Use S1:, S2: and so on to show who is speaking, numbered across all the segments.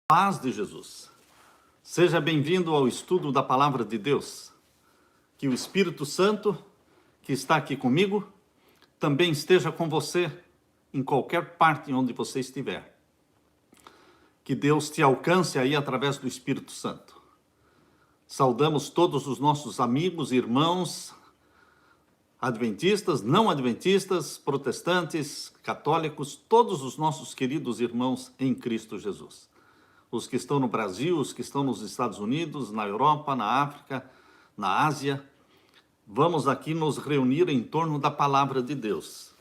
S1: Paz de Jesus. Seja bem-vindo ao estudo da Palavra de Deus. Que o Espírito Santo, que está aqui comigo, também esteja com você em qualquer parte onde você estiver. Que Deus te alcance aí através do Espírito Santo. Saudamos todos os nossos amigos, irmãos, adventistas, não adventistas, protestantes, católicos, todos os nossos queridos irmãos em Cristo Jesus. Os que estão no Brasil, os que estão nos Estados Unidos, na Europa, na África, na Ásia. Vamos aqui nos reunir em torno da Palavra de Deus.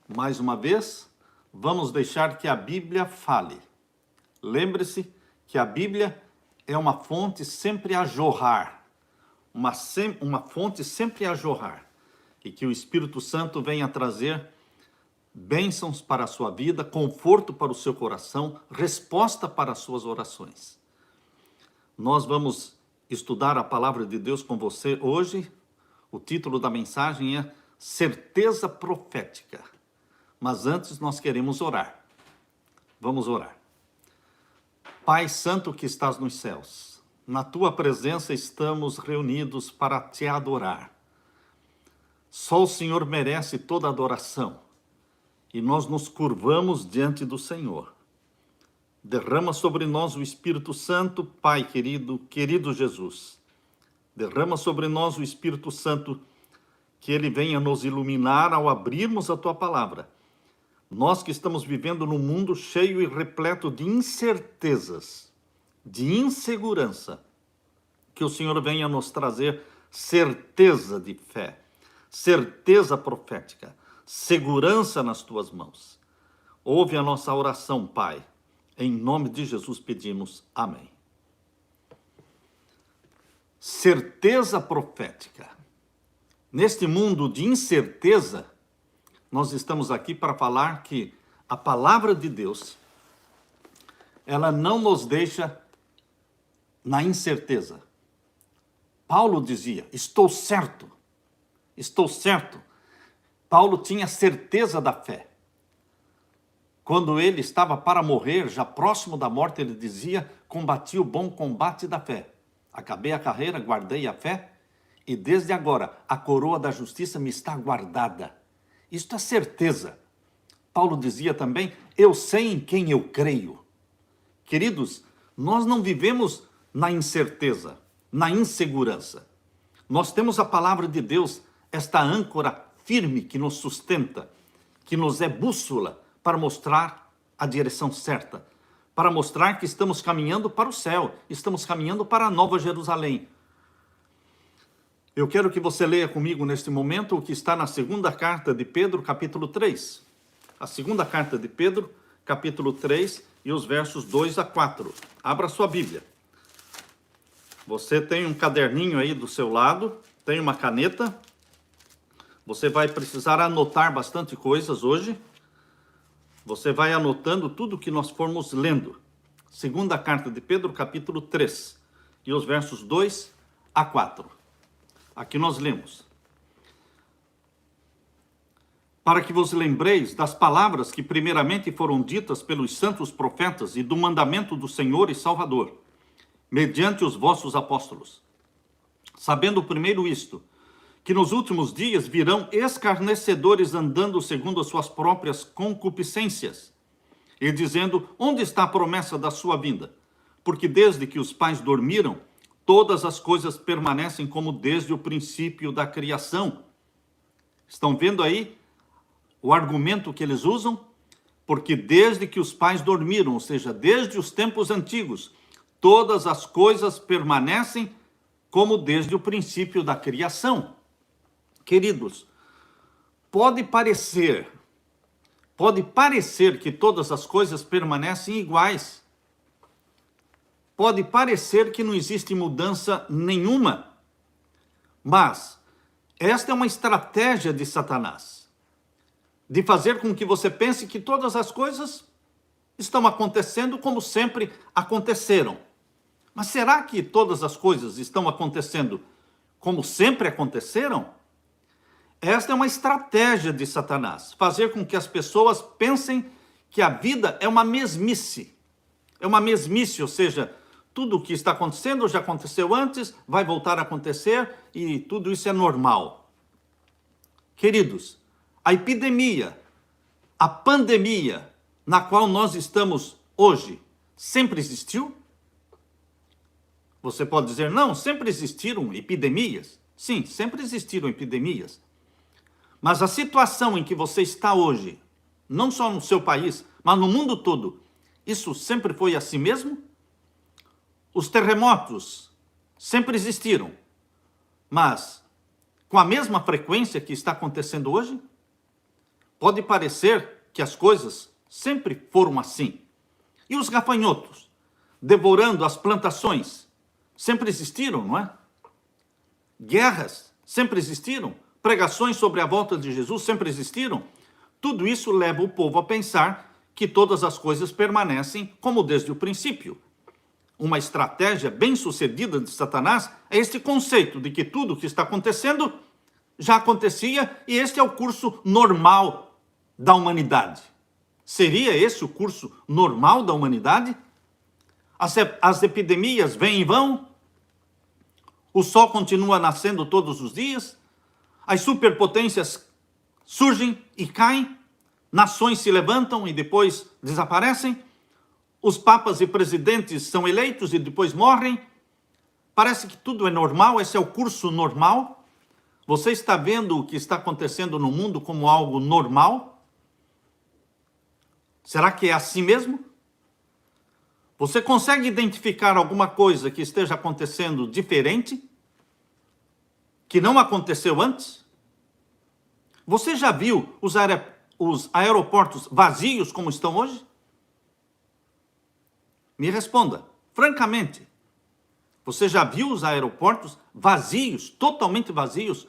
S1: Mais uma vez, vamos deixar que a Bíblia fale. Lembre-se que a Bíblia é uma fonte sempre a jorrar, uma fonte sempre a jorrar, e que o Espírito Santo venha trazer bênçãos para a sua vida, conforto para o seu coração, resposta para as suas orações. Nós vamos estudar a palavra de Deus com você hoje. O título da mensagem é Certeza Profética. Mas antes nós queremos orar. Vamos orar. Pai Santo que estás nos céus, na tua presença estamos reunidos para te adorar. Só o Senhor merece toda adoração. E nós nos curvamos diante do Senhor. Derrama sobre nós o Espírito Santo, Pai querido, querido Jesus. Derrama sobre nós o Espírito Santo, que ele venha nos iluminar ao abrirmos a tua palavra. Nós que estamos vivendo num mundo cheio e repleto de incertezas, de insegurança, que o Senhor venha nos trazer certeza de fé, certeza profética, segurança nas tuas mãos. Ouve a nossa oração, Pai. Em nome de Jesus pedimos. Amém. Certeza profética. Neste mundo de incerteza, nós estamos aqui para falar que a palavra de Deus, ela não nos deixa na incerteza. Paulo dizia, estou certo. Paulo tinha certeza da fé. Quando ele estava para morrer, já próximo da morte, ele dizia, combati o bom combate da fé. Acabei a carreira, guardei a fé, e desde agora a coroa da justiça me está guardada. Isto é certeza. Paulo dizia também, eu sei em quem eu creio. Queridos, nós não vivemos na incerteza, na insegurança. Nós temos a palavra de Deus, esta âncora firme que nos sustenta, que nos é bússola para mostrar a direção certa, para mostrar que estamos caminhando para o céu, estamos caminhando para a Nova Jerusalém. Eu quero que você leia comigo neste momento o que está na segunda carta de Pedro, capítulo 3. A segunda carta de Pedro, capítulo 3, e os versos 2 a 4. Abra sua Bíblia. Você tem um caderninho aí do seu lado, tem uma caneta. Você vai precisar anotar bastante coisas hoje. Você vai anotando tudo que nós formos lendo. Segunda carta de Pedro, capítulo 3, e os versos 2 a 4. Aqui nós lemos. Para que vos lembreis das palavras que primeiramente foram ditas pelos santos profetas e do mandamento do Senhor e Salvador, mediante os vossos apóstolos. Sabendo primeiro isto, que nos últimos dias virão escarnecedores andando segundo as suas próprias concupiscências, e dizendo, onde está a promessa da sua vinda? Porque desde que os pais dormiram, todas as coisas permanecem como desde o princípio da criação. Estão vendo aí o argumento que eles usam? Porque desde que os pais dormiram, ou seja, desde os tempos antigos, todas as coisas permanecem como desde o princípio da criação. Queridos, pode parecer que todas as coisas permanecem iguais. Pode parecer que não existe mudança nenhuma. Mas esta é uma estratégia de Satanás, de fazer com que você pense que todas as coisas estão acontecendo como sempre aconteceram. Mas será que todas as coisas estão acontecendo como sempre aconteceram? Esta é uma estratégia de Satanás, fazer com que as pessoas pensem que a vida é uma mesmice, É uma mesmice, ou seja, tudo o que está acontecendo já aconteceu antes, vai voltar a acontecer e tudo isso é normal. Queridos, a epidemia, a pandemia na qual nós estamos hoje, sempre existiu? Você pode dizer, não, sempre existiram epidemias. Sim, sempre existiram epidemias. Mas a situação em que você está hoje, não só no seu país, mas no mundo todo, isso sempre foi assim mesmo? Os terremotos sempre existiram, mas com a mesma frequência que está acontecendo hoje? Pode parecer que as coisas sempre foram assim. E os gafanhotos, devorando as plantações, sempre existiram, não é? Guerras sempre existiram. Pregações sobre a volta de Jesus sempre existiram. Tudo isso leva o povo a pensar que todas as coisas permanecem como desde o princípio. Uma estratégia bem sucedida de Satanás é este conceito de que tudo o que está acontecendo já acontecia e este é o curso normal da humanidade. Seria esse o curso normal da humanidade? As epidemias vêm e vão? O sol continua nascendo todos os dias? As superpotências surgem e caem? Nações se levantam e depois desaparecem? Os papas e presidentes são eleitos e depois morrem? Parece que tudo é normal, esse é o curso normal? Você está vendo o que está acontecendo no mundo como algo normal? Será que é assim mesmo? Você consegue identificar alguma coisa que esteja acontecendo diferente? Que não aconteceu antes? Você já viu os aeroportos vazios como estão hoje? Me responda, francamente. Você já viu os aeroportos vazios, totalmente vazios,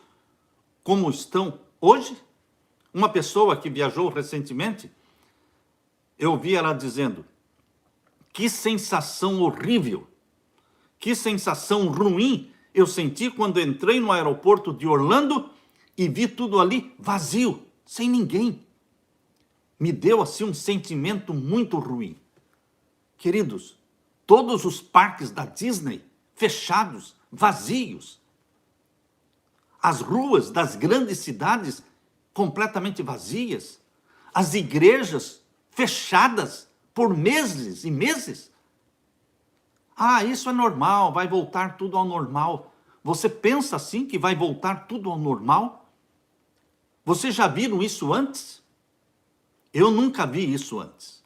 S1: como estão hoje? Uma pessoa que viajou recentemente, eu vi ela dizendo, que sensação horrível, que sensação ruim eu senti quando entrei no aeroporto de Orlando e vi tudo ali vazio, sem ninguém. Me deu assim um sentimento muito ruim. Queridos, todos os parques da Disney fechados, vazios. As ruas das grandes cidades completamente vazias. As igrejas fechadas por meses e meses. Ah, isso é normal, vai voltar tudo ao normal. Você pensa assim que vai voltar tudo ao normal? Vocês já viram isso antes? Eu nunca vi isso antes.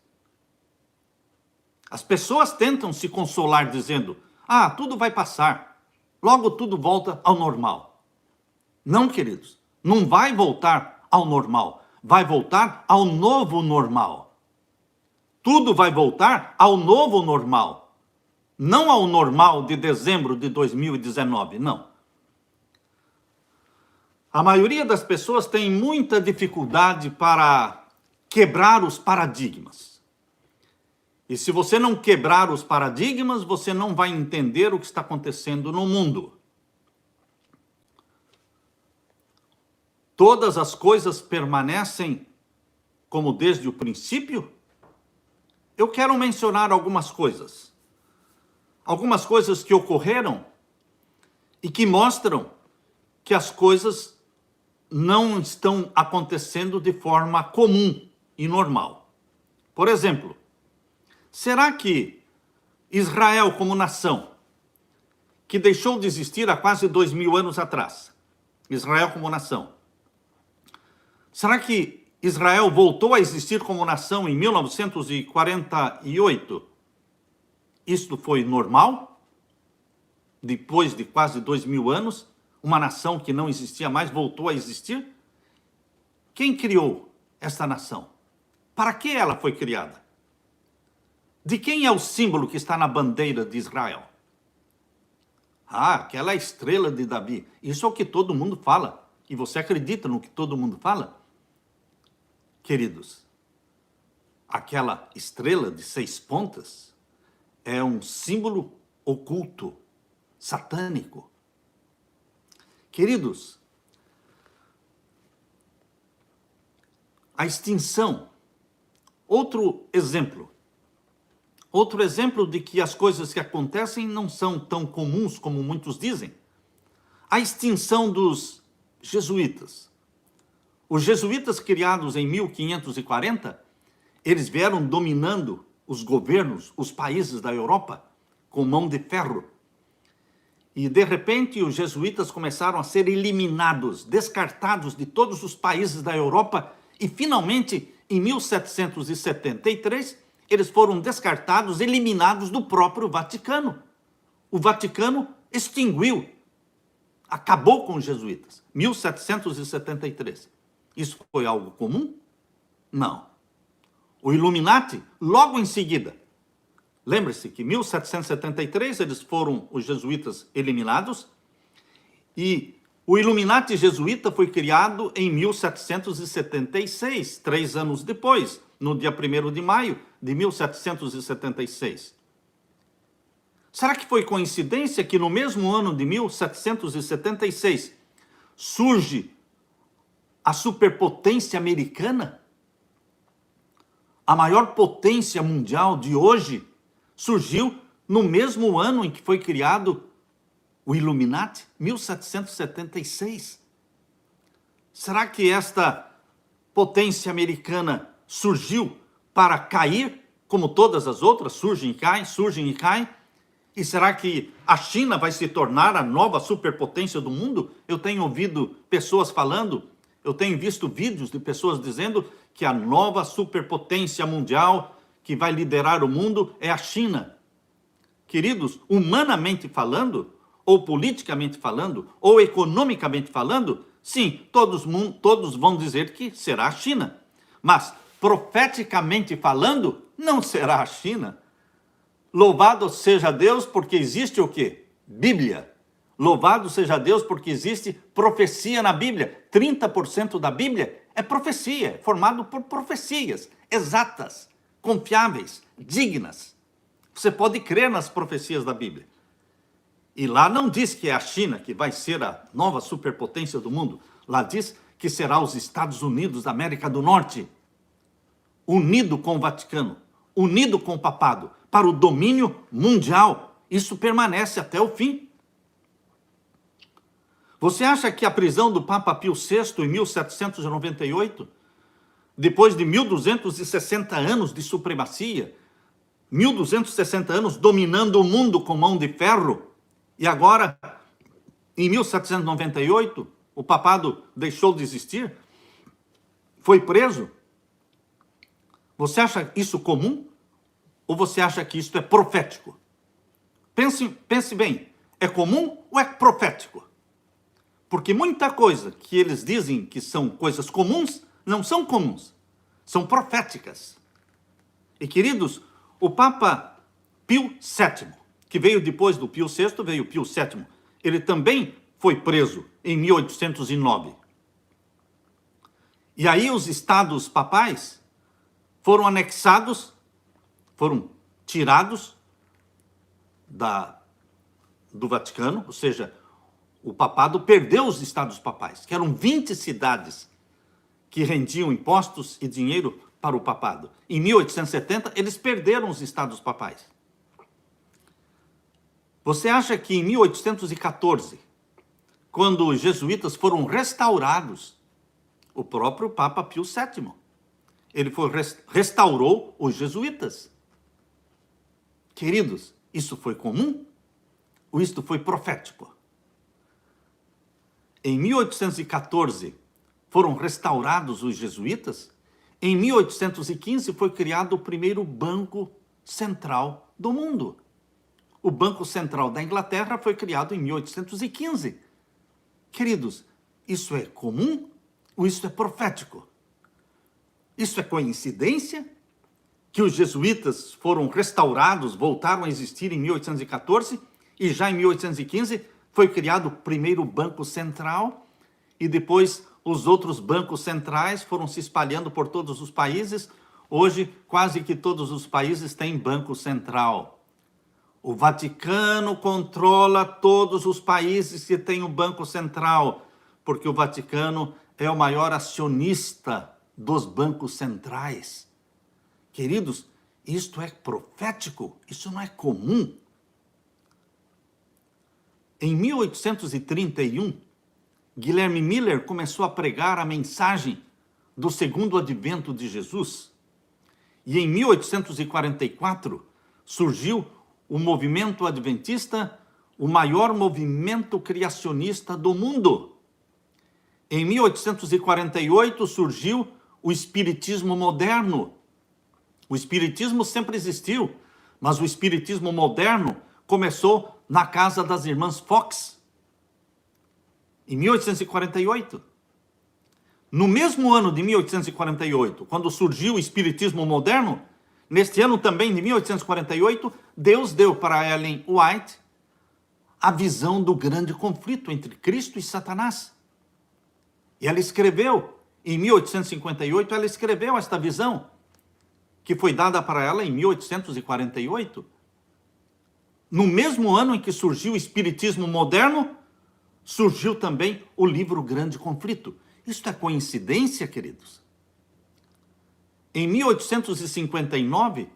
S1: As pessoas tentam se consolar dizendo, ah, tudo vai passar, logo tudo volta ao normal. Não, queridos, não vai voltar ao normal, vai voltar ao novo normal. Tudo vai voltar ao novo normal, não ao normal de dezembro de 2019, não. A maioria das pessoas tem muita dificuldade para quebrar os paradigmas. E se você não quebrar os paradigmas, você não vai entender o que está acontecendo no mundo. Todas as coisas permanecem como desde o princípio? Eu quero mencionar algumas coisas. Algumas coisas que ocorreram e que mostram que as coisas não estão acontecendo de forma comum e normal. Por exemplo, será que Israel como nação, que deixou de existir há quase 2000 anos atrás, Israel como nação, será que Israel voltou a existir como nação em 1948? Isto foi normal? Depois de quase 2000 anos, uma nação que não existia mais voltou a existir? Quem criou essa nação? Para que ela foi criada? De quem é o símbolo que está na bandeira de Israel? Ah, aquela estrela de Davi. Isso é o que todo mundo fala. E você acredita no que todo mundo fala? Queridos, aquela estrela de 6 pontas é um símbolo oculto, satânico. Queridos, a extinção. Outro exemplo. Outro exemplo de que as coisas que acontecem não são tão comuns como muitos dizem. A extinção dos jesuítas. Os jesuítas, criados em 1540, eles vieram dominando os governos, os países da Europa, com mão de ferro. E, de repente, os jesuítas começaram a ser eliminados, descartados de todos os países da Europa e, finalmente, em 1773, eles foram descartados, eliminados do próprio Vaticano. O Vaticano extinguiu, acabou com os jesuítas. 1773. Isso foi algo comum? Não. O Illuminati, logo em seguida. Lembre-se que em 1773 eles foram os jesuítas eliminados e o Illuminati jesuíta foi criado em 1776, 3 anos depois, no dia 1º de maio de 1776. Será que foi coincidência que no mesmo ano de 1776 surge a superpotência americana? A maior potência mundial de hoje surgiu no mesmo ano em que foi criado o Illuminati, 1776. Será que esta potência americana surgiu para cair, como todas as outras, surgem e caem, surgem e caem? E será que a China vai se tornar a nova superpotência do mundo? Eu tenho ouvido pessoas falando, eu tenho visto vídeos de pessoas dizendo que a nova superpotência mundial que vai liderar o mundo é a China. Queridos, humanamente falando, ou politicamente falando, ou economicamente falando, sim, todos vão dizer que será a China. Mas, profeticamente falando, não será a China. Louvado seja Deus porque existe o quê? Bíblia. Louvado seja Deus porque existe profecia na Bíblia. 30% da Bíblia é profecia, é formado por profecias exatas, confiáveis, dignas. Você pode crer nas profecias da Bíblia. E lá não diz que é a China que vai ser a nova superpotência do mundo. Lá diz que será os Estados Unidos da América do Norte, unido com o Vaticano, unido com o papado, para o domínio mundial. Isso permanece até o fim. Você acha que a prisão do Papa Pio VI em 1798, depois de 1260 anos de supremacia, 1260 anos dominando o mundo com mão de ferro, e agora, em 1798, o papado deixou de existir, foi preso? Você acha isso comum? Ou você acha que isso é profético? Pense bem, é comum ou é profético? Porque muita coisa que eles dizem que são coisas comuns, não são comuns, são proféticas. E, queridos, o Papa Pio VII, que veio depois do Pio VI, veio Pio VII, ele também foi preso em 1809. E aí os estados papais foram anexados, foram tirados do Vaticano, ou seja, o papado perdeu os estados papais, que eram 20 cidades que rendiam impostos e dinheiro para o papado. Em 1870, eles perderam os estados papais. Você acha que em 1814, quando os jesuítas foram restaurados, o próprio Papa Pio VII, ele restaurou os jesuítas? Queridos, isso foi comum? Ou isto foi profético? Em 1814, foram restaurados os jesuítas. Em 1815, foi criado o primeiro banco central do mundo. O Banco Central da Inglaterra foi criado em 1815. Queridos, isso é comum ou isso é profético? Isso é coincidência? Que os jesuítas foram restaurados, voltaram a existir em 1814 e já em 1815 foi criado o primeiro banco central e depois os outros bancos centrais foram se espalhando por todos os países. Hoje, quase que todos os países têm banco central. O Vaticano controla todos os países que têm o banco central, porque o Vaticano é o maior acionista dos bancos centrais. Queridos, Isto é profético, isso não é comum. Em 1831, Guilherme Miller começou a pregar a mensagem do segundo advento de Jesus. E em 1844 surgiu o movimento adventista, o maior movimento criacionista do mundo. Em 1848 surgiu o espiritismo moderno. O espiritismo sempre existiu, mas o espiritismo moderno começou na casa das irmãs Fox, em 1848. No mesmo ano de 1848, quando surgiu o espiritismo moderno, neste ano também de 1848, Deus deu para Ellen White a visão do grande conflito entre Cristo e Satanás. E ela escreveu, em 1858, ela escreveu esta visão, que foi dada para ela em 1848. No mesmo ano em que surgiu o espiritismo moderno, surgiu também o livro Grande Conflito. Isto é coincidência, queridos? Em 1859,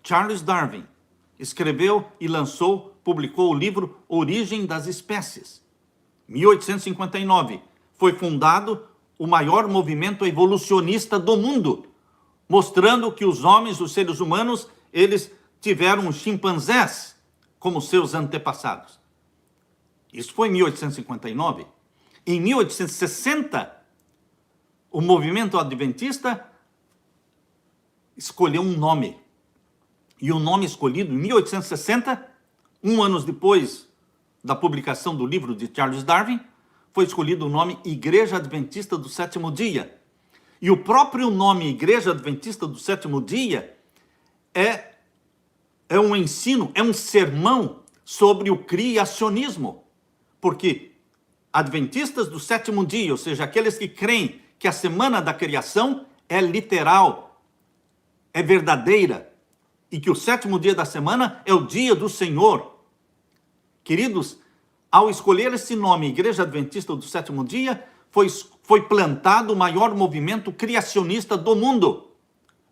S1: Charles Darwin escreveu e publicou o livro Origem das Espécies. Em 1859, foi fundado o maior movimento evolucionista do mundo, mostrando que os homens, os seres humanos, eles tiveram chimpanzés como seus antepassados. Isso foi em 1859. Em 1860, o movimento adventista escolheu um nome. E o nome escolhido em 1860, anos depois da publicação do livro de Charles Darwin, foi escolhido o nome Igreja Adventista do Sétimo Dia. E o próprio nome Igreja Adventista do Sétimo Dia é um ensino, é um sermão sobre o criacionismo. Porque adventistas do sétimo dia, ou seja, aqueles que creem que a semana da criação é literal, é verdadeira, e que o sétimo dia da semana é o dia do Senhor. Queridos, ao escolher esse nome, Igreja Adventista do Sétimo Dia, foi plantado o maior movimento criacionista do mundo.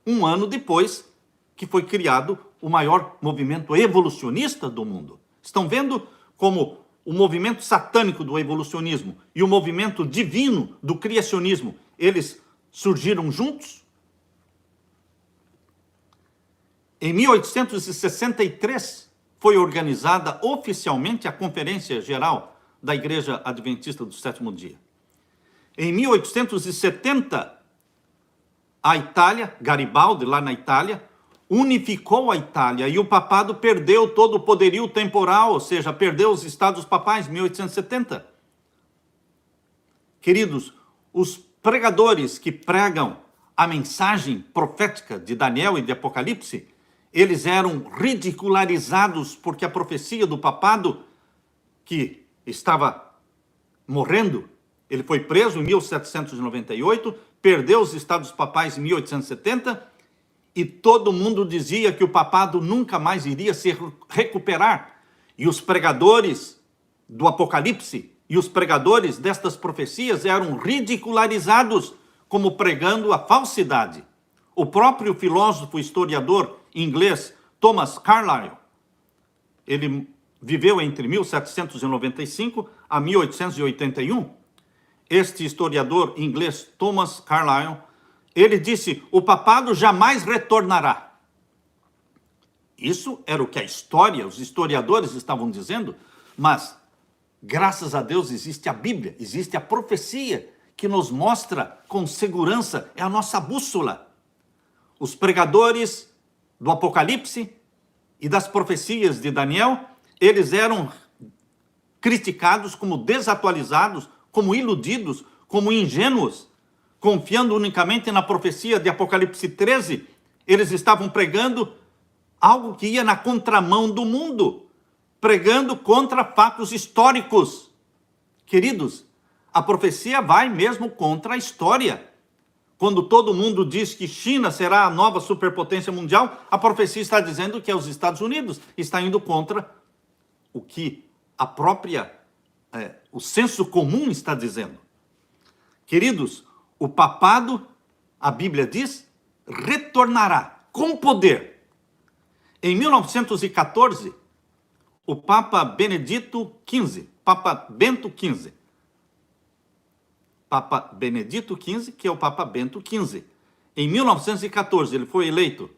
S1: Um ano depois que foi criado o maior movimento evolucionista do mundo. Estão vendo como o movimento satânico do evolucionismo e o movimento divino do criacionismo, eles surgiram juntos? Em 1863, foi organizada oficialmente a Conferência Geral da Igreja Adventista do Sétimo Dia. Em 1870, a Itália, Garibaldi, lá na Itália, unificou a Itália e o papado perdeu todo o poderio temporal, ou seja, perdeu os estados papais em 1870. Queridos, os pregadores que pregam a mensagem profética de Daniel e de Apocalipse, eles eram ridicularizados porque a profecia do papado, que estava morrendo, ele foi preso em 1798, perdeu os estados papais em 1870, e todo mundo dizia que o papado nunca mais iria se recuperar. E os pregadores do Apocalipse e os pregadores destas profecias eram ridicularizados como pregando a falsidade. O próprio filósofo historiador inglês Thomas Carlyle, ele viveu entre 1795 a 1881. Este historiador inglês Thomas Carlyle, ele disse: o papado jamais retornará. Isso era o que a história, os historiadores estavam dizendo, mas graças a Deus existe a Bíblia, existe a profecia que nos mostra com segurança, é a nossa bússola. Os pregadores do Apocalipse e das profecias de Daniel, eles eram criticados como desatualizados, como iludidos, como ingênuos, confiando unicamente na profecia de Apocalipse 13, eles estavam pregando algo que ia na contramão do mundo, pregando contra fatos históricos. Queridos, a profecia vai mesmo contra a história. Quando todo mundo diz que China será a nova superpotência mundial, a profecia está dizendo que é os Estados Unidos, está indo contra o que o senso comum está dizendo. Queridos, o papado, a Bíblia diz, retornará com poder. Em 1914, o Papa Benedito XV, Papa Bento XV, Papa Benedito XV, que é o Papa Bento XV, em 1914 ele foi eleito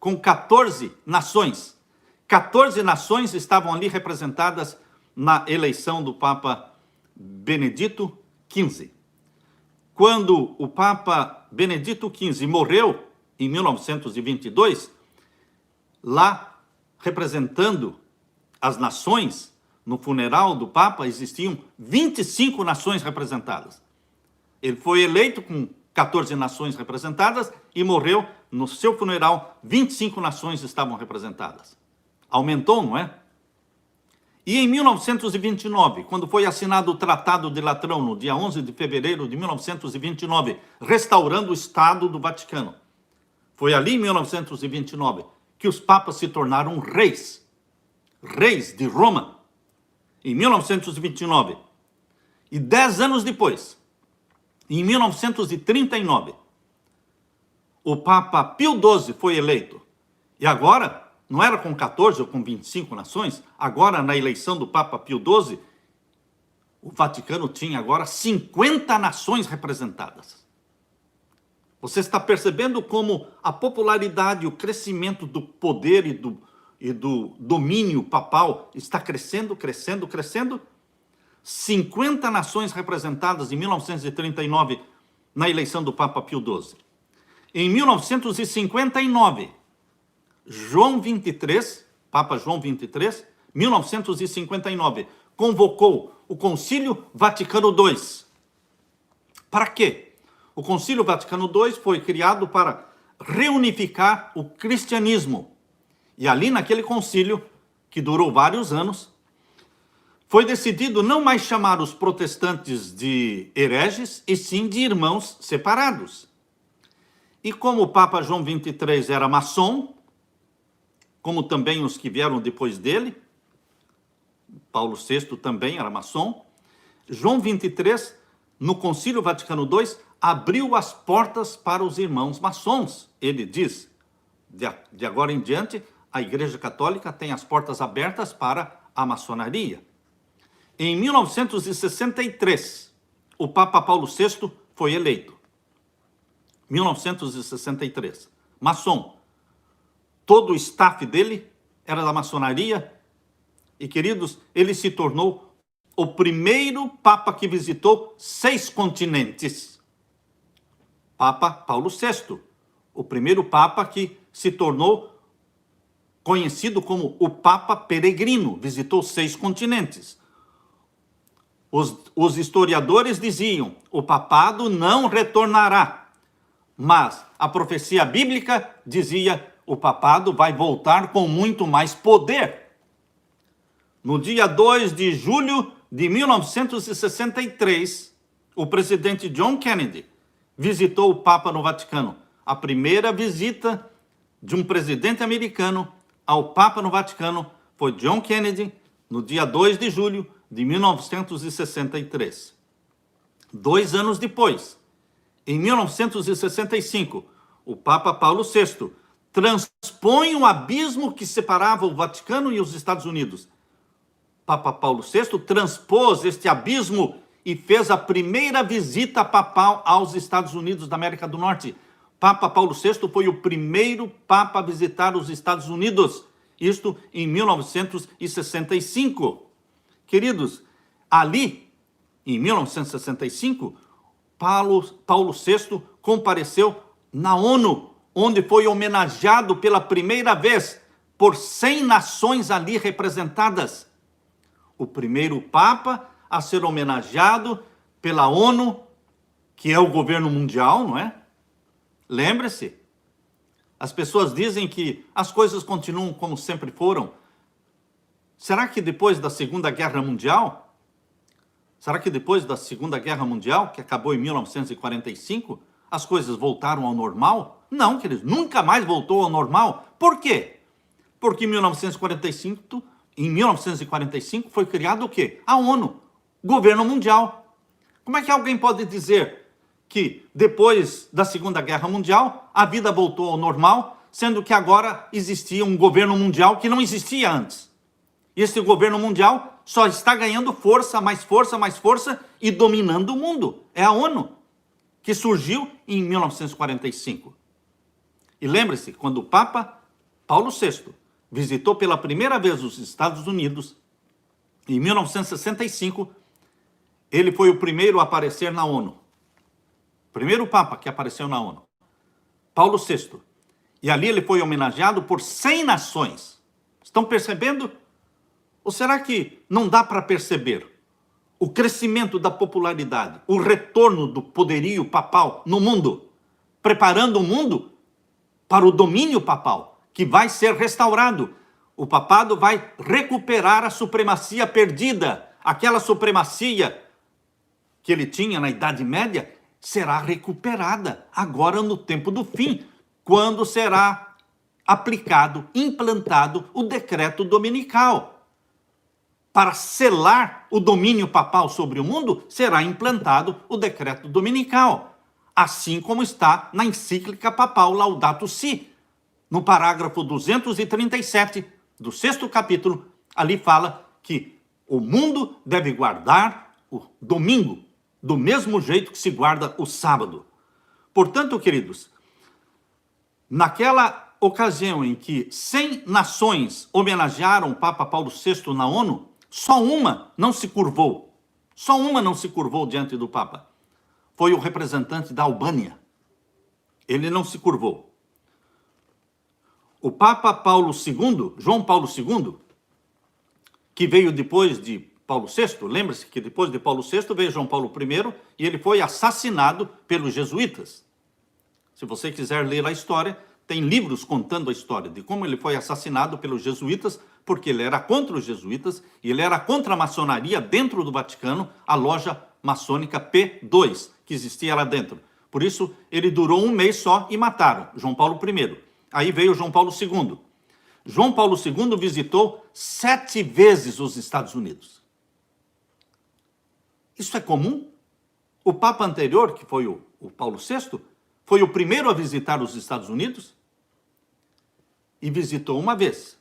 S1: com 14 nações. 14 nações estavam ali representadas na eleição do Papa Benedito XV. Quando o Papa Benedito XV morreu, em 1922, lá, representando as nações, no funeral do Papa, existiam 25 nações representadas. Ele foi eleito com 14 nações representadas e morreu, no seu funeral, 25 nações estavam representadas. Aumentou, não é? E em 1929, quando foi assinado o Tratado de Latrão, no dia 11 de fevereiro de 1929, restaurando o Estado do Vaticano, foi ali em 1929 que os papas se tornaram reis de Roma, em 1929. E 10 anos depois, em 1939, o Papa Pio XII foi eleito. E agora, não era com 14 ou com 25 nações, agora na eleição do Papa Pio XII, o Vaticano tinha agora 50 nações representadas. Você está percebendo como a popularidade, o crescimento do poder e do domínio papal está crescendo, crescendo, crescendo? 50 nações representadas em 1939 na eleição do Papa Pio XII. Em 1959, João XXIII, Papa João XXIII, 1959, convocou o Concílio Vaticano II. Para quê? O Concílio Vaticano II foi criado para reunificar o cristianismo. E ali naquele concílio, que durou vários anos, foi decidido não mais chamar os protestantes de hereges, e sim de irmãos separados. E como o Papa João XXIII era maçom, como também os que vieram depois dele, Paulo VI também era maçom, João XXIII, no Concílio Vaticano II, abriu as portas para os irmãos maçons. Ele diz, de agora em diante, a Igreja Católica tem as portas abertas para a maçonaria. Em 1963, o Papa Paulo VI foi eleito. 1963. Maçom. Todo o staff dele era da maçonaria. E, queridos, ele se tornou o primeiro Papa que visitou 6 continentes. Papa Paulo VI. O primeiro Papa que se tornou conhecido como o Papa Peregrino. Visitou 6 continentes. Os historiadores diziam, o papado não retornará. Mas a profecia bíblica dizia, o papado vai voltar com muito mais poder. No dia 2 de julho de 1963, o presidente John Kennedy visitou o Papa no Vaticano. A primeira visita de um presidente americano ao Papa no Vaticano foi John Kennedy, no dia 2 de julho de 1963. 2 anos depois, em 1965, o Papa Paulo VI transpõe o abismo que separava o Vaticano e os Estados Unidos. Papa Paulo VI transpôs este abismo e fez a primeira visita papal aos Estados Unidos da América do Norte. Papa Paulo VI foi o primeiro Papa a visitar os Estados Unidos, isto em 1965. Queridos, ali, em 1965, Paulo VI compareceu na ONU, onde foi homenageado pela primeira vez por 100 nações ali representadas. O primeiro Papa a ser homenageado pela ONU, que é o governo mundial, não é? Lembre-se, as pessoas dizem que as coisas continuam como sempre foram. Será que depois da Segunda Guerra Mundial, que acabou em 1945, as coisas voltaram ao normal? Não, queridos, nunca mais voltou ao normal. Por quê? Porque em 1945 foi criado o quê? A ONU, governo mundial. Como é que alguém pode dizer que depois da Segunda Guerra Mundial a vida voltou ao normal, sendo que agora existia um governo mundial que não existia antes. E esse governo mundial só está ganhando força, mais força, mais força e dominando o mundo. É a ONU, que surgiu em 1945. E lembre-se, quando o Papa Paulo VI visitou pela primeira vez os Estados Unidos, em 1965, ele foi o primeiro a aparecer na ONU. Primeiro Papa que apareceu na ONU. Paulo VI. E ali ele foi homenageado por 100 nações. Estão percebendo? Ou será que não dá para perceber o crescimento da popularidade, o retorno do poderio papal no mundo, preparando o mundo para o domínio papal, que vai ser restaurado? O papado vai recuperar a supremacia perdida, aquela supremacia que ele tinha na Idade Média, será recuperada agora no tempo do fim, quando será aplicado, implantado o decreto dominical. Para selar o domínio papal sobre o mundo, será implantado o decreto dominical, assim como está na encíclica papal Laudato Si. No parágrafo 237 do 6º capítulo, ali fala que o mundo deve guardar o domingo do mesmo jeito que se guarda o sábado. Portanto, queridos, naquela ocasião em que 100 nações homenagearam o Papa Paulo VI na ONU, só uma não se curvou. Só uma não se curvou diante do Papa. Foi o representante da Albânia. Ele não se curvou. O Papa Paulo II, João Paulo II, que veio depois de Paulo VI, lembre-se que depois de Paulo VI veio João Paulo I e ele foi assassinado pelos jesuítas. Se você quiser ler a história, tem livros contando a história de como ele foi assassinado pelos jesuítas, porque ele era contra os jesuítas e ele era contra a maçonaria dentro do Vaticano, a loja maçônica P2, que existia lá dentro. Por isso, ele durou um mês só e mataram João Paulo I. Aí veio João Paulo II. João Paulo II visitou 7 vezes os Estados Unidos. Isso é comum? O Papa anterior, que foi o Paulo VI, foi o primeiro a visitar os Estados Unidos e visitou uma vez.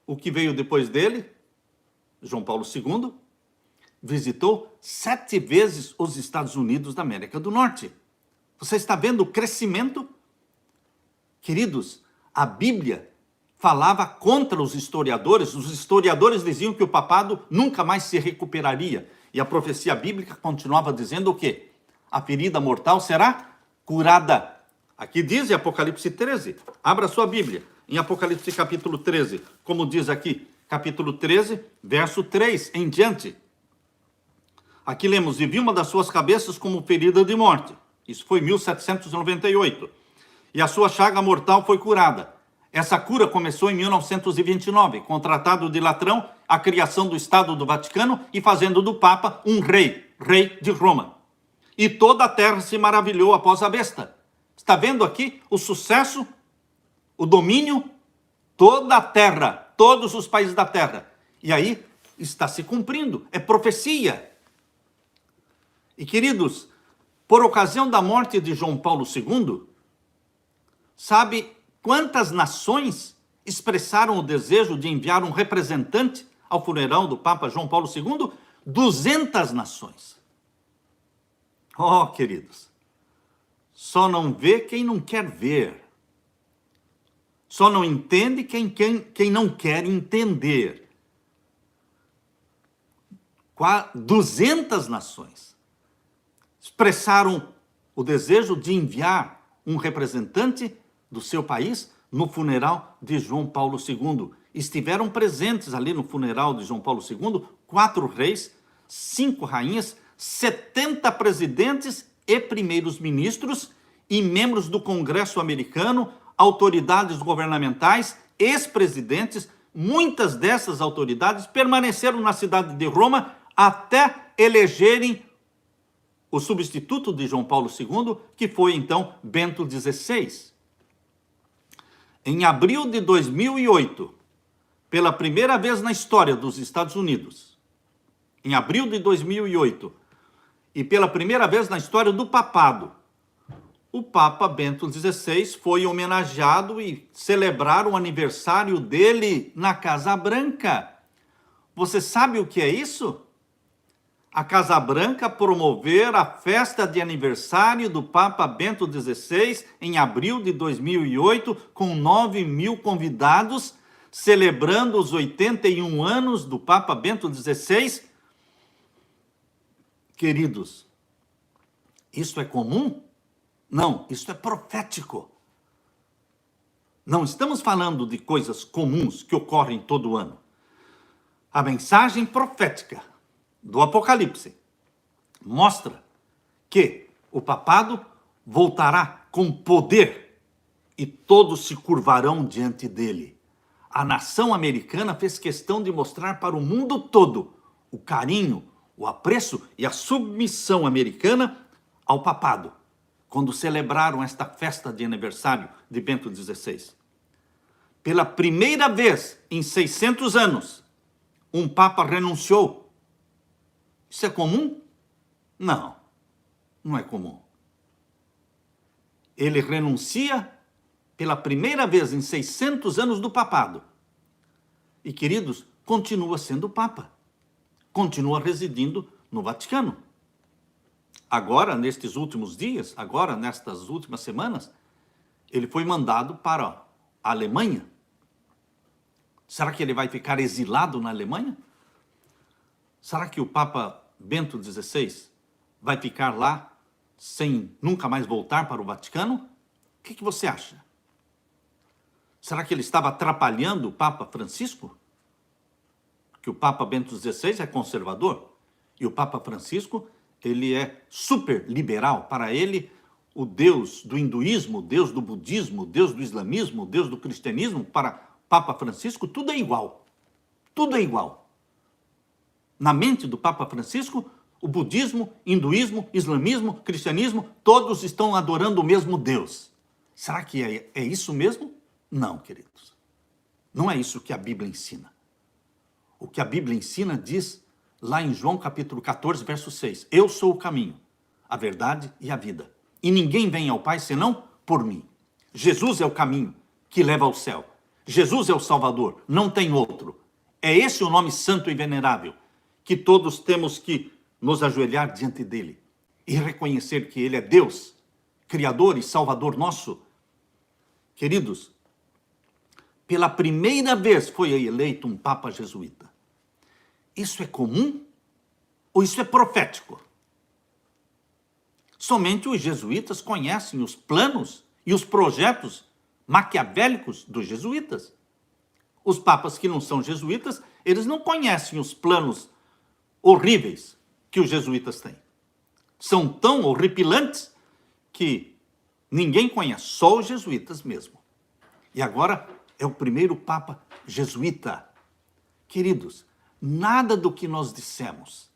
S1: O que veio depois dele, João Paulo II, visitou 7 vezes os Estados Unidos da América do Norte. Você está vendo o crescimento? Queridos, a Bíblia falava contra os historiadores diziam que o papado nunca mais se recuperaria. E a profecia bíblica continuava dizendo o quê? A ferida mortal será curada. Aqui diz em Apocalipse 13, abra sua Bíblia, em Apocalipse capítulo 13, como diz aqui, capítulo 13, verso 3 em diante. Aqui lemos, e vi uma das suas cabeças como ferida de morte. Isso foi 1798. E a sua chaga mortal foi curada. Essa cura começou em 1929, com o Tratado de Latrão, a criação do Estado do Vaticano e fazendo do Papa um rei de Roma. E toda a terra se maravilhou após a besta. Está vendo aqui o sucesso, o domínio? Toda a terra, todos os países da terra. E aí está se cumprindo, é profecia. E queridos, por ocasião da morte de João Paulo II, sabe quantas nações expressaram o desejo de enviar um representante ao funeral do Papa João Paulo II? 200 nações. Oh, queridos, só não vê quem não quer ver. Só não entende quem não quer entender. 200 nações expressaram o desejo de enviar um representante do seu país no funeral de João Paulo II. Estiveram presentes ali no funeral de João Paulo II 4 reis, 5 rainhas, 70 presidentes e primeiros ministros e membros do Congresso americano, autoridades governamentais, ex-presidentes. Muitas dessas autoridades permaneceram na cidade de Roma até elegerem o substituto de João Paulo II, que foi então Bento XVI. Em abril de 2008, pela primeira vez na história dos Estados Unidos, em abril de 2008, e pela primeira vez na história do papado, o Papa Bento XVI foi homenageado e celebraram o aniversário dele na Casa Branca. Você sabe o que é isso? A Casa Branca promover a festa de aniversário do Papa Bento XVI em abril de 2008, com 9.000 convidados, celebrando os 81 anos do Papa Bento XVI. Queridos, isso é comum? Não, isso é profético. Não estamos falando de coisas comuns que ocorrem todo ano. A mensagem profética do Apocalipse mostra que o papado voltará com poder e todos se curvarão diante dele. A nação americana fez questão de mostrar para o mundo todo o carinho, o apreço e a submissão americana ao papado, quando celebraram esta festa de aniversário de Bento XVI. Pela primeira vez em 600 anos, um papa renunciou. Isso é comum? Não, não é comum. Ele renuncia pela primeira vez em 600 anos do papado. E, queridos, continua sendo papa. Continua residindo no Vaticano. Agora, nestes últimos dias, agora, nestas últimas semanas, ele foi mandado para a Alemanha. Será que ele vai ficar exilado na Alemanha? Será que o Papa Bento XVI vai ficar lá sem nunca mais voltar para o Vaticano? O que você acha? Será que ele estava atrapalhando o Papa Francisco? Que o Papa Bento XVI é conservador e o Papa Francisco, ele é super liberal. Para ele, o Deus do hinduísmo, o Deus do budismo, o Deus do islamismo, o Deus do cristianismo, para Papa Francisco, tudo é igual. Tudo é igual. Na mente do Papa Francisco, o budismo, hinduísmo, islamismo, cristianismo, todos estão adorando o mesmo Deus. Será que é isso mesmo? Não, queridos. Não é isso que a Bíblia ensina. O que a Bíblia ensina diz lá em João capítulo 14, verso 6. Eu sou o caminho, a verdade e a vida. E ninguém vem ao Pai senão por mim. Jesus é o caminho que leva ao céu. Jesus é o Salvador, não tem outro. É esse o nome santo e venerável que todos temos que nos ajoelhar diante dele e reconhecer que ele é Deus, Criador e Salvador nosso. Queridos, pela primeira vez foi eleito um Papa jesuíta. Isso é comum ou isso é profético? Somente os jesuítas conhecem os planos e os projetos maquiavélicos dos jesuítas. Os papas que não são jesuítas, eles não conhecem os planos horríveis que os jesuítas têm. São tão horripilantes que ninguém conhece, só os jesuítas mesmo. E agora é o primeiro papa jesuíta. Queridos, nada do que nós dissemos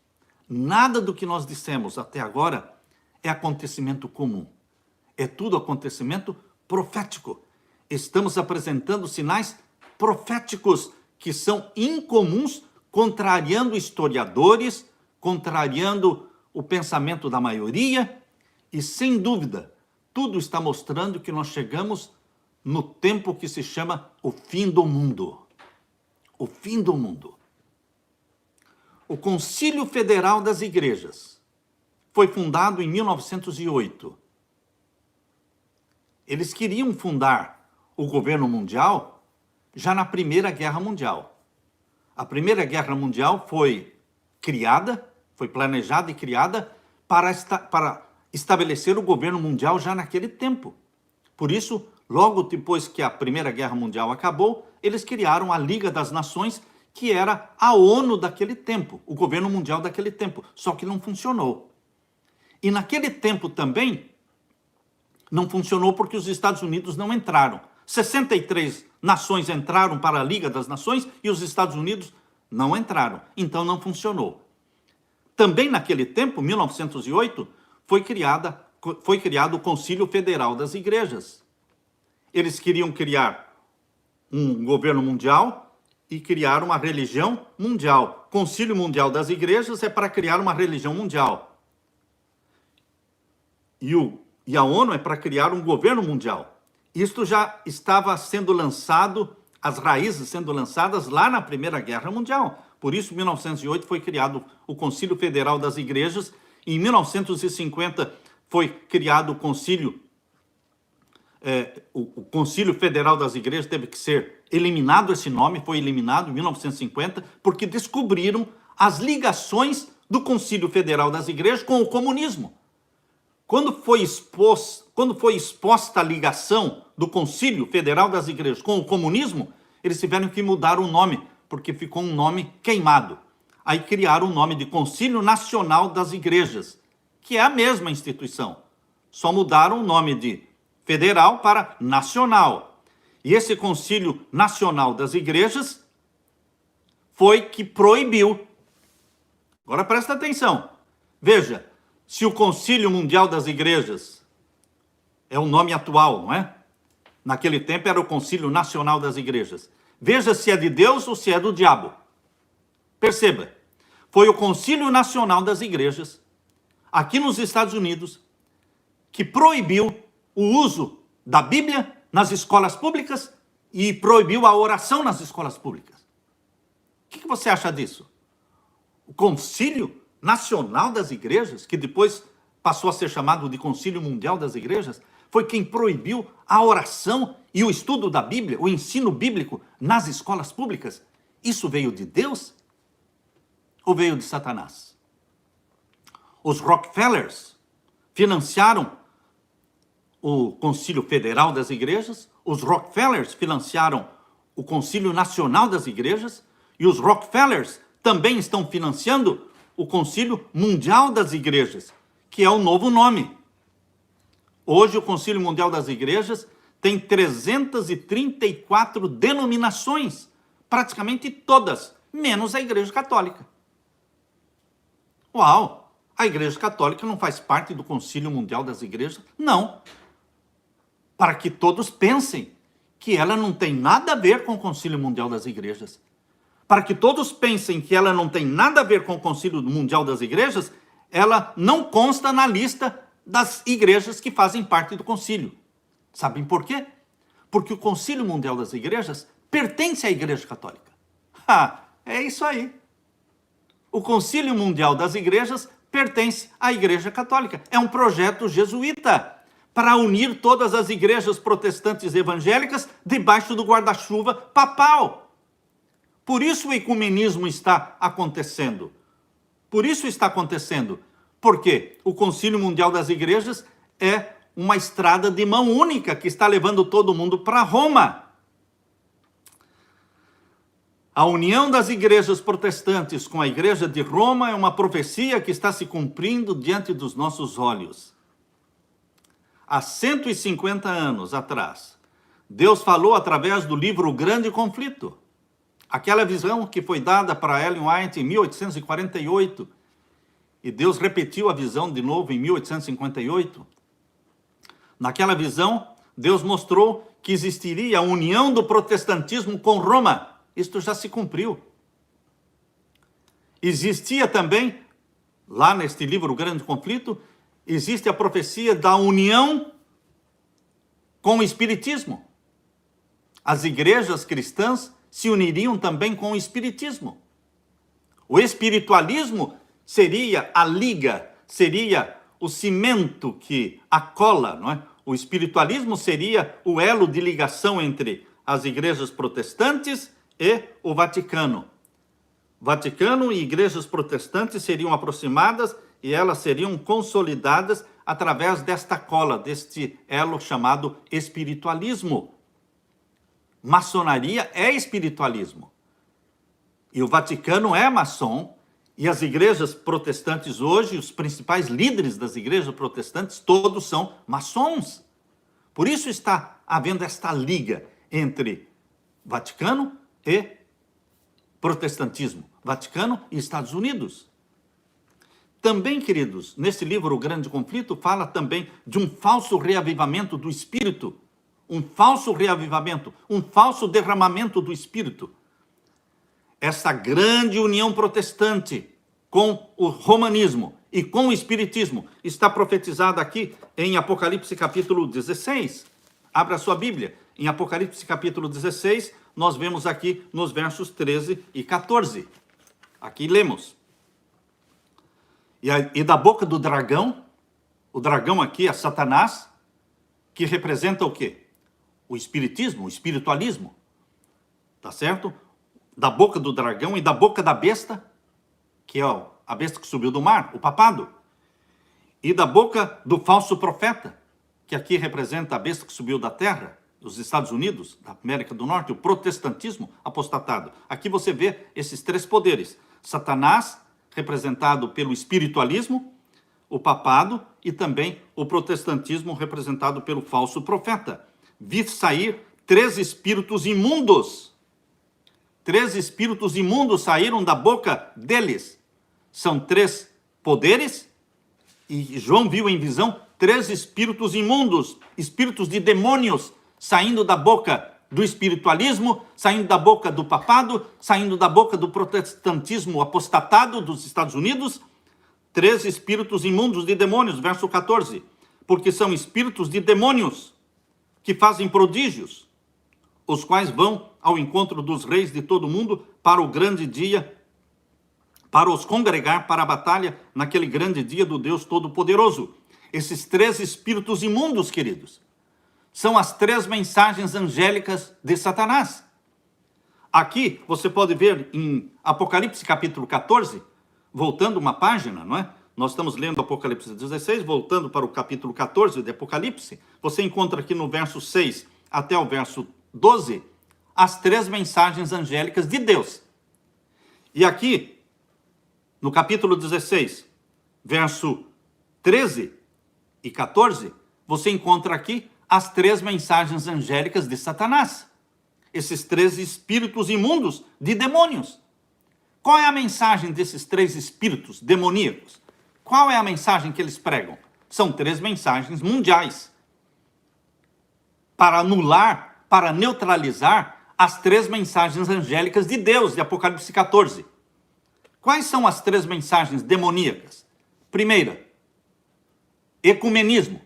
S1: até agora é acontecimento comum. É tudo acontecimento profético. Estamos apresentando sinais proféticos que são incomuns, contrariando historiadores, contrariando o pensamento da maioria, e sem dúvida, tudo está mostrando que nós chegamos no tempo que se chama o fim do mundo. O fim do mundo. O Concílio Federal das Igrejas foi fundado em 1908. Eles queriam fundar o governo mundial já na Primeira Guerra Mundial. A Primeira Guerra Mundial foi planejada e criada para estabelecer o governo mundial já naquele tempo. Por isso, logo depois que a Primeira Guerra Mundial acabou, eles criaram a Liga das Nações, que era a ONU daquele tempo, o governo mundial daquele tempo, só que não funcionou. E naquele tempo também não funcionou porque os Estados Unidos não entraram. 63 nações entraram para a Liga das Nações e os Estados Unidos não entraram, então não funcionou. Também naquele tempo, 1908, foi criado o Concílio Federal das Igrejas. Eles queriam criar um governo mundial e criar uma religião mundial. Concílio Mundial das Igrejas é para criar uma religião mundial. E E a ONU é para criar um governo mundial. Isto já estava sendo lançado, as raízes sendo lançadas lá na Primeira Guerra Mundial. Por isso, em 1908 foi criado o Concílio Federal das Igrejas, e em 1950 foi criado o Concílio o Concílio Federal das Igrejas teve que ser eliminado, esse nome foi eliminado em 1950, porque descobriram as ligações do Concílio Federal das Igrejas com o comunismo. Quando foi exposta a ligação do Concílio Federal das Igrejas com o comunismo, eles tiveram que mudar o nome, porque ficou um nome queimado. Aí criaram o nome de Concílio Nacional das Igrejas, que é a mesma instituição. Só mudaram o nome de federal para nacional. E esse Concílio Nacional das Igrejas foi que proibiu. Agora presta atenção. Veja, se o Concílio Mundial das Igrejas é o nome atual, não é? Naquele tempo era o Concílio Nacional das Igrejas. Veja se é de Deus ou se é do diabo. Perceba, foi o Concílio Nacional das Igrejas, aqui nos Estados Unidos, que proibiu o uso da Bíblia nas escolas públicas e proibiu a oração nas escolas públicas. O que você acha disso? O Concílio Nacional das Igrejas, que depois passou a ser chamado de Concílio Mundial das Igrejas, foi quem proibiu a oração e o estudo da Bíblia, o ensino bíblico nas escolas públicas. Isso veio de Deus ou veio de Satanás? Os Rockefellers financiaram o Concílio Federal das Igrejas, os Rockefellers financiaram o Concílio Nacional das Igrejas, e os Rockefellers também estão financiando o Concílio Mundial das Igrejas, que é o novo nome. Hoje o Concílio Mundial das Igrejas tem 334 denominações, praticamente todas, menos a Igreja Católica. Uau! A Igreja Católica não faz parte do Concílio Mundial das Igrejas? Não. Para que todos pensem que ela não tem nada a ver com o Concílio Mundial das Igrejas. Para que todos pensem que ela não tem nada a ver com o Concílio Mundial das Igrejas, ela não consta na lista das igrejas que fazem parte do concílio. Sabem por quê? Porque o Concílio Mundial das Igrejas pertence à Igreja Católica. É isso aí. O Concílio Mundial das Igrejas pertence à Igreja Católica. É um projeto jesuíta para unir todas as igrejas protestantes evangélicas debaixo do guarda-chuva papal. Por isso o ecumenismo está acontecendo. Por isso está acontecendo. Porque o Concílio Mundial das Igrejas é uma estrada de mão única que está levando todo mundo para Roma. A união das igrejas protestantes com a Igreja de Roma é uma profecia que está se cumprindo diante dos nossos olhos. Há 150 anos atrás, Deus falou através do livro O Grande Conflito. Aquela visão que foi dada para Ellen White em 1848, e Deus repetiu a visão de novo em 1858. Naquela visão, Deus mostrou que existiria a união do protestantismo com Roma. Isto já se cumpriu. Existia também, lá neste livro O Grande Conflito, existe a profecia da união com o Espiritismo. As igrejas cristãs se uniriam também com o Espiritismo. O espiritualismo seria a liga, seria o cimento que acola, não é? O espiritualismo seria o elo de ligação entre as igrejas protestantes e o Vaticano. Vaticano e igrejas protestantes seriam aproximadas e elas seriam consolidadas através desta cola, deste elo chamado espiritualismo. Maçonaria é espiritualismo. E o Vaticano é maçom, e as igrejas protestantes hoje, os principais líderes das igrejas protestantes, todos são maçons. Por isso está havendo esta liga entre Vaticano e protestantismo, Vaticano e Estados Unidos. Também, queridos, nesse livro O Grande Conflito, fala também de um falso reavivamento do Espírito, um falso reavivamento, um falso derramamento do Espírito. Essa grande união protestante com o romanismo e com o espiritismo. Está profetizado aqui em Apocalipse capítulo 16. Abra a sua Bíblia. Em Apocalipse capítulo 16, nós vemos aqui nos versos 13 e 14. Aqui lemos. E da boca do dragão, o dragão aqui é Satanás, que representa o quê? O espiritismo, o espiritualismo. Tá certo? Da boca do dragão e da boca da besta, que é a besta que subiu do mar, o papado. E da boca do falso profeta, que aqui representa a besta que subiu da terra, os Estados Unidos, da América do Norte, o protestantismo apostatado. Aqui você vê esses três poderes. Satanás, representado pelo espiritualismo, o papado e também o protestantismo, representado pelo falso profeta. Vi sair 3 espíritos imundos. 3 espíritos imundos saíram da boca deles. São 3 poderes, e João viu em visão 3 espíritos imundos, espíritos de demônios, saindo da boca do espiritualismo, saindo da boca do papado, saindo da boca do protestantismo apostatado dos Estados Unidos. 3 espíritos imundos de demônios, verso 14. Porque são espíritos de demônios que fazem prodígios, os quais vão ao encontro dos reis de todo o mundo para o grande dia, para os congregar para a batalha naquele grande dia do Deus Todo-Poderoso. Esses 3 espíritos imundos, queridos, são as 3 mensagens angélicas de Satanás. Aqui você pode ver em Apocalipse capítulo 14, voltando uma página, não é? Nós estamos lendo Apocalipse 16, voltando para o capítulo 14 de Apocalipse. Você encontra aqui no verso 6 até o verso 12, as 3 mensagens angélicas de Deus. E aqui, no capítulo 16, verso 13 e 14, você encontra aqui as 3 mensagens angélicas de Satanás. Esses 3 espíritos imundos de demônios. Qual é a mensagem desses 3 espíritos demoníacos? Qual é a mensagem que eles pregam? São 3 mensagens mundiais. Para anular, para neutralizar as 3 mensagens angélicas de Deus, de Apocalipse 14. Quais são as 3 mensagens demoníacas? Primeira, ecumenismo.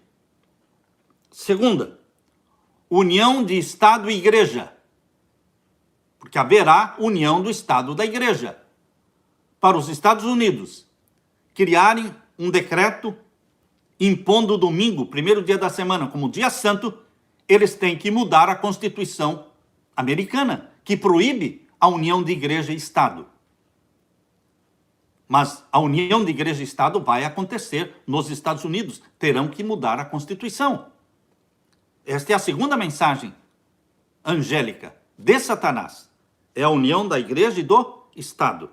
S1: Segunda, união de Estado e Igreja. Porque haverá união do Estado e da Igreja. Para os Estados Unidos criarem um decreto impondo o domingo, primeiro dia da semana, como dia santo, eles têm que mudar a Constituição americana, que proíbe a união de Igreja e Estado. Mas a união de Igreja e Estado vai acontecer nos Estados Unidos. Terão que mudar a Constituição. Esta é a segunda mensagem angélica de Satanás. É a união da Igreja e do Estado.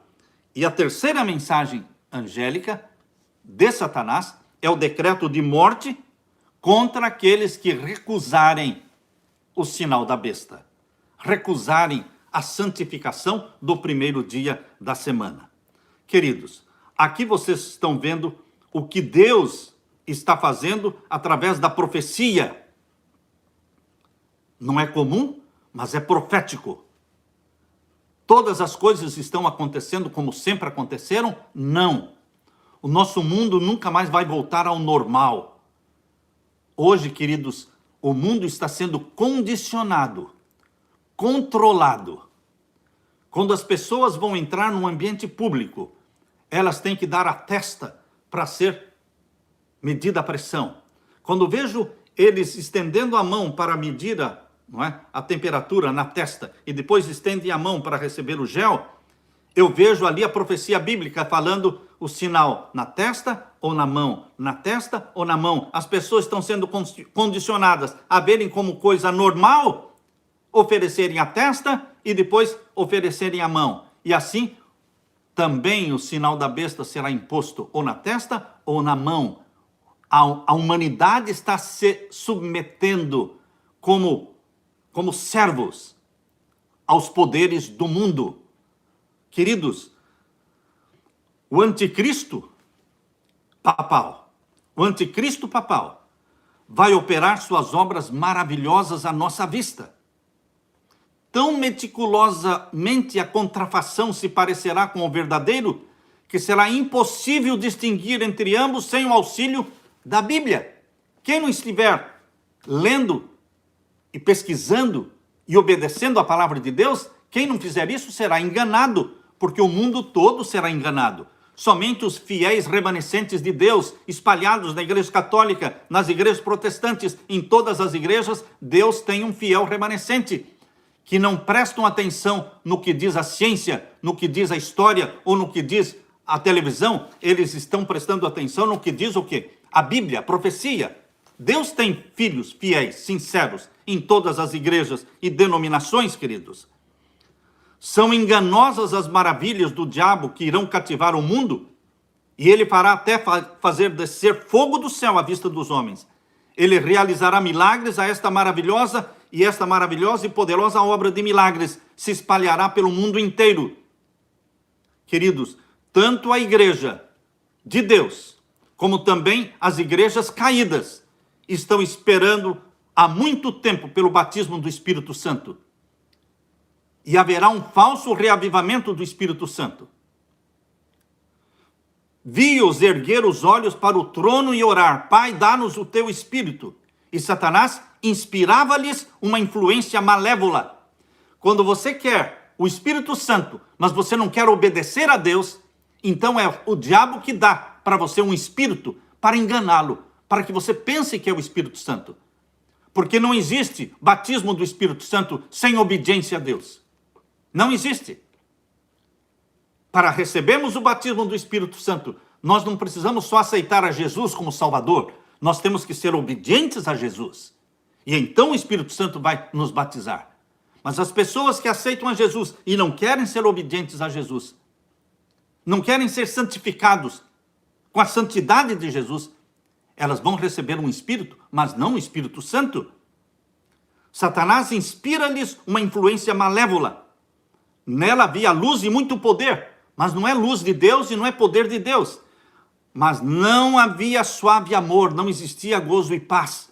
S1: E a terceira mensagem angélica de Satanás é o decreto de morte contra aqueles que recusarem o sinal da besta. Recusarem a santificação do primeiro dia da semana. Queridos, aqui vocês estão vendo o que Deus está fazendo através da profecia. Não é comum, mas é profético. Todas as coisas estão acontecendo como sempre aconteceram? Não. O nosso mundo nunca mais vai voltar ao normal. Hoje, queridos, o mundo está sendo condicionado, controlado. Quando as pessoas vão entrar num ambiente público, elas têm que dar a testa para ser medida a pressão. Quando vejo eles estendendo a mão para medir a temperatura na testa e depois estendem a mão para receber o gel, eu vejo ali a profecia bíblica falando o sinal na testa ou na mão, na testa ou na mão. As pessoas estão sendo condicionadas a verem como coisa normal oferecerem a testa e depois oferecerem a mão. E assim, também o sinal da besta será imposto ou na testa ou na mão. A humanidade está se submetendo como servos aos poderes do mundo. Queridos, o anticristo papal vai operar suas obras maravilhosas à nossa vista. Tão meticulosamente a contrafação se parecerá com o verdadeiro, que será impossível distinguir entre ambos sem o auxílio da Bíblia. Quem não estiver lendo e pesquisando e obedecendo a palavra de Deus, quem não fizer isso será enganado, porque o mundo todo será enganado. Somente os fiéis remanescentes de Deus, espalhados na igreja católica, nas igrejas protestantes, em todas as igrejas, Deus tem um fiel remanescente, que não prestam atenção no que diz a ciência, no que diz a história, ou no que diz a televisão. Eles estão prestando atenção no que diz o quê? A Bíblia, a profecia. Deus tem filhos fiéis, sinceros, em todas as igrejas e denominações, queridos. São enganosas as maravilhas do diabo que irão cativar o mundo, e ele fará até fazer descer fogo do céu à vista dos homens. Ele realizará milagres a esta maravilhosa e poderosa obra de milagres se espalhará pelo mundo inteiro. Queridos, tanto a igreja de Deus, como também as igrejas caídas, estão esperando há muito tempo pelo batismo do Espírito Santo. E haverá um falso reavivamento do Espírito Santo. Vi-os erguer os olhos para o trono e orar: Pai, dá-nos o teu Espírito. E Satanás inspirava-lhes uma influência malévola. Quando você quer o Espírito Santo, mas você não quer obedecer a Deus, então é o diabo que dá para você um espírito para enganá-lo, para que você pense que é o Espírito Santo. Porque não existe batismo do Espírito Santo sem obediência a Deus. Não existe. Para recebermos o batismo do Espírito Santo, nós não precisamos só aceitar a Jesus como Salvador, nós temos que ser obedientes a Jesus. E então o Espírito Santo vai nos batizar. Mas as pessoas que aceitam a Jesus e não querem ser obedientes a Jesus, não querem ser santificados com a santidade de Jesus, elas vão receber um Espírito, mas não o Espírito Santo. Satanás inspira-lhes uma influência malévola. Nela havia luz e muito poder, mas não é luz de Deus e não é poder de Deus. Mas não havia suave amor, não existia gozo e paz.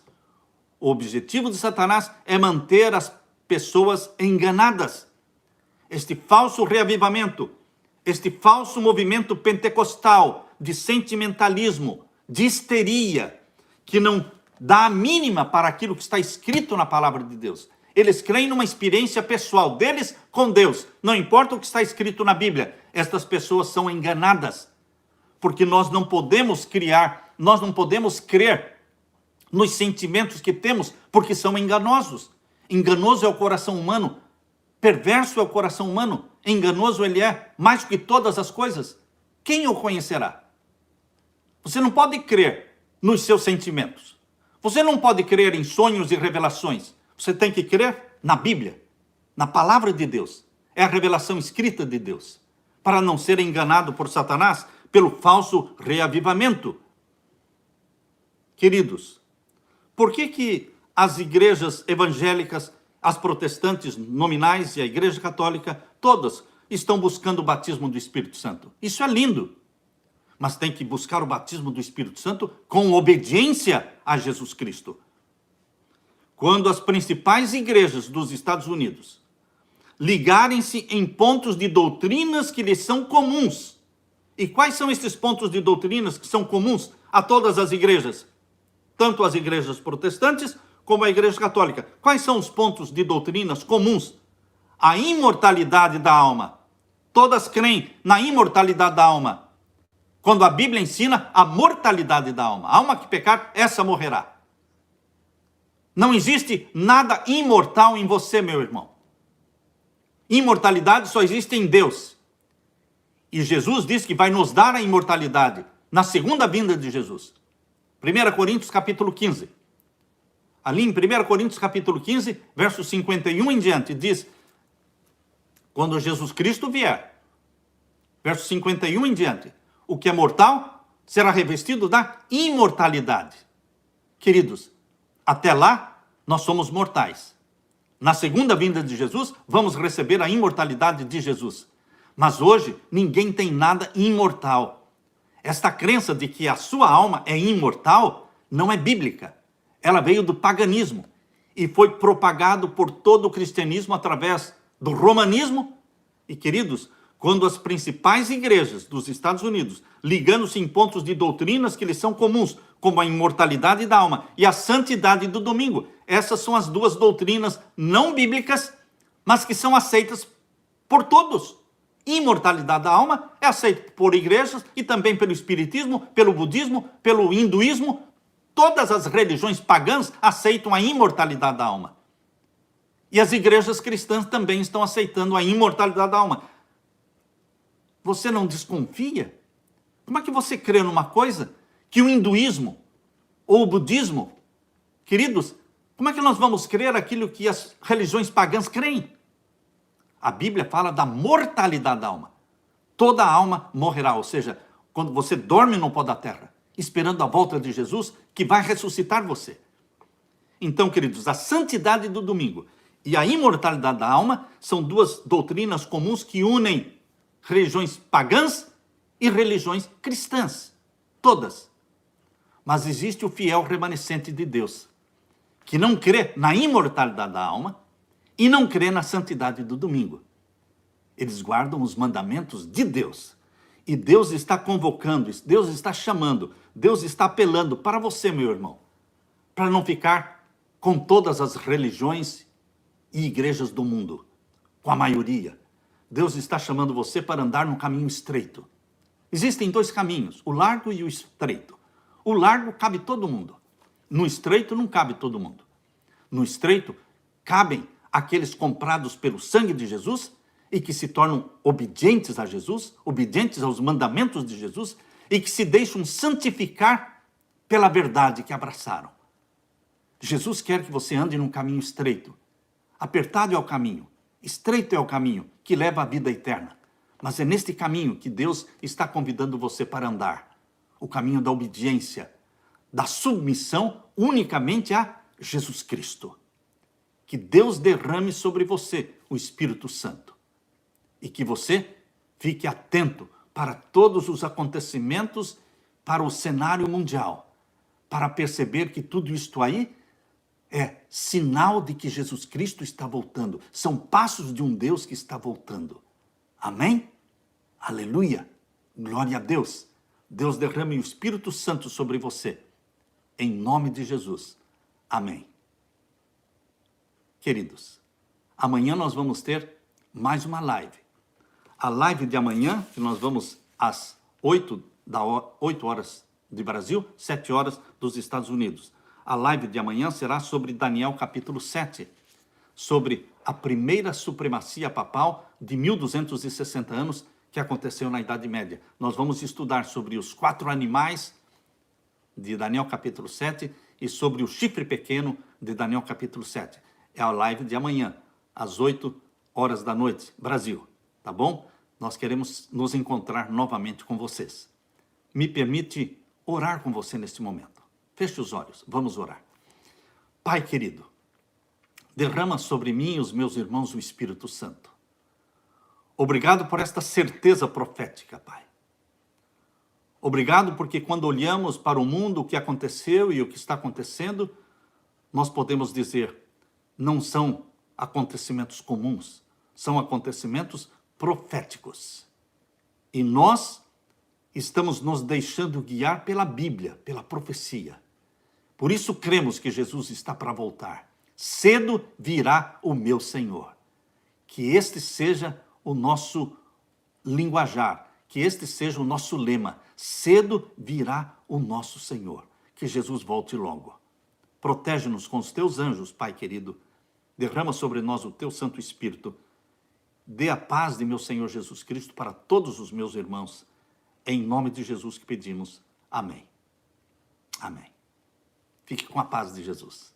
S1: O objetivo de Satanás é manter as pessoas enganadas. Este falso reavivamento, este falso movimento pentecostal de sentimentalismo, de histeria, que não dá a mínima para aquilo que está escrito na palavra de Deus. Eles creem numa experiência pessoal deles com Deus. Não importa o que está escrito na Bíblia. Estas pessoas são enganadas. Porque nós não podemos nós não podemos crer nos sentimentos que temos, porque são enganosos. Enganoso é o coração humano. Perverso é o coração humano. Enganoso ele é mais do que todas as coisas. Quem o conhecerá? Você não pode crer nos seus sentimentos. Você não pode crer em sonhos e revelações. Você tem que crer na Bíblia, na palavra de Deus. É a revelação escrita de Deus. Para não ser enganado por Satanás pelo falso reavivamento. Queridos, por que as igrejas evangélicas, as protestantes nominais e a igreja católica, todas estão buscando o batismo do Espírito Santo? Isso é lindo. Mas tem que buscar o batismo do Espírito Santo com obediência a Jesus Cristo. Quando as principais igrejas dos Estados Unidos ligarem-se em pontos de doutrinas que lhes são comuns. E quais são esses pontos de doutrinas que são comuns a todas as igrejas? Tanto as igrejas protestantes como a igreja católica. Quais são os pontos de doutrinas comuns? A imortalidade da alma. Todas creem na imortalidade da alma. Quando a Bíblia ensina a mortalidade da alma. A alma que pecar, essa morrerá. Não existe nada imortal em você, meu irmão. Imortalidade só existe em Deus. E Jesus diz que vai nos dar a imortalidade na segunda vinda de Jesus. 1 Coríntios capítulo 15. Ali em 1 Coríntios capítulo 15, verso 51 em diante, diz: quando Jesus Cristo vier, verso 51 em diante, o que é mortal será revestido da imortalidade. Queridos, até lá nós somos mortais. Na segunda vinda de Jesus, vamos receber a imortalidade de Jesus. Mas hoje, ninguém tem nada imortal. Esta crença de que a sua alma é imortal não é bíblica. Ela veio do paganismo e foi propagado por todo o cristianismo através do romanismo. E, queridos, quando as principais igrejas dos Estados Unidos, ligando-se em pontos de doutrinas que lhes são comuns, como a imortalidade da alma e a santidade do domingo, essas são as duas doutrinas não bíblicas, mas que são aceitas por todos. Imortalidade da alma é aceita por igrejas e também pelo espiritismo, pelo budismo, pelo hinduísmo. Todas as religiões pagãs aceitam a imortalidade da alma. E as igrejas cristãs também estão aceitando a imortalidade da alma. Você não desconfia? Como é que você crê numa coisa que o hinduísmo ou o budismo, queridos, como é que nós vamos crer aquilo que as religiões pagãs creem? A Bíblia fala da mortalidade da alma. Toda alma morrerá, ou seja, quando você dorme no pó da terra, esperando a volta de Jesus, que vai ressuscitar você. Então, queridos, a santidade do domingo e a imortalidade da alma são duas doutrinas comuns que unem religiões pagãs e religiões cristãs, todas. Mas existe o fiel remanescente de Deus, que não crê na imortalidade da alma e não crê na santidade do domingo. Eles guardam os mandamentos de Deus. E Deus está convocando, Deus está chamando, Deus está apelando para você, meu irmão, para não ficar com todas as religiões e igrejas do mundo, com a maioria. Deus está chamando você para andar no caminho estreito. Existem dois caminhos, o largo e o estreito. O largo cabe todo mundo. No estreito não cabe todo mundo. No estreito cabem aqueles comprados pelo sangue de Jesus e que se tornam obedientes a Jesus, obedientes aos mandamentos de Jesus e que se deixam santificar pela verdade que abraçaram. Jesus quer que você ande num caminho estreito. Apertado é o caminho, estreito é o caminho que leva à vida eterna. Mas é neste caminho que Deus está convidando você para andar. O caminho da obediência, da submissão unicamente a Jesus Cristo. Que Deus derrame sobre você o Espírito Santo. E que você fique atento para todos os acontecimentos, para o cenário mundial, para perceber que tudo isto aí é sinal de que Jesus Cristo está voltando. São passos de um Deus que está voltando. Amém? Aleluia! Glória a Deus! Deus derrame o Espírito Santo sobre você. Em nome de Jesus. Amém. Queridos, amanhã nós vamos ter mais uma live. A live de amanhã, que nós vamos às 8 horas de Brasil, 7 horas dos Estados Unidos. A live de amanhã será sobre Daniel capítulo 7, sobre a primeira supremacia papal de 1260 anos que aconteceu na Idade Média. Nós vamos estudar sobre os 4 animais de Daniel capítulo 7 e sobre o chifre pequeno de Daniel capítulo 7. É a live de amanhã, às 8 horas da noite, Brasil, tá bom? Nós queremos nos encontrar novamente com vocês. Me permite orar com você neste momento. Feche os olhos, vamos orar. Pai querido, derrama sobre mim e os meus irmãos o Espírito Santo. Obrigado por esta certeza profética, Pai. Obrigado porque quando olhamos para o mundo, o que aconteceu e o que está acontecendo, nós podemos dizer, não são acontecimentos comuns, são acontecimentos proféticos. E nós estamos nos deixando guiar pela Bíblia, pela profecia. Por isso cremos que Jesus está para voltar. Cedo virá o meu Senhor. Que este seja o nosso linguajar, que este seja o nosso lema. Cedo virá o nosso Senhor. Que Jesus volte logo. Protege-nos com os teus anjos, Pai querido. Derrama sobre nós o teu Santo Espírito. Dê a paz de meu Senhor Jesus Cristo para todos os meus irmãos. Em nome de Jesus que pedimos. Amém. Amém. Fique com a paz de Jesus.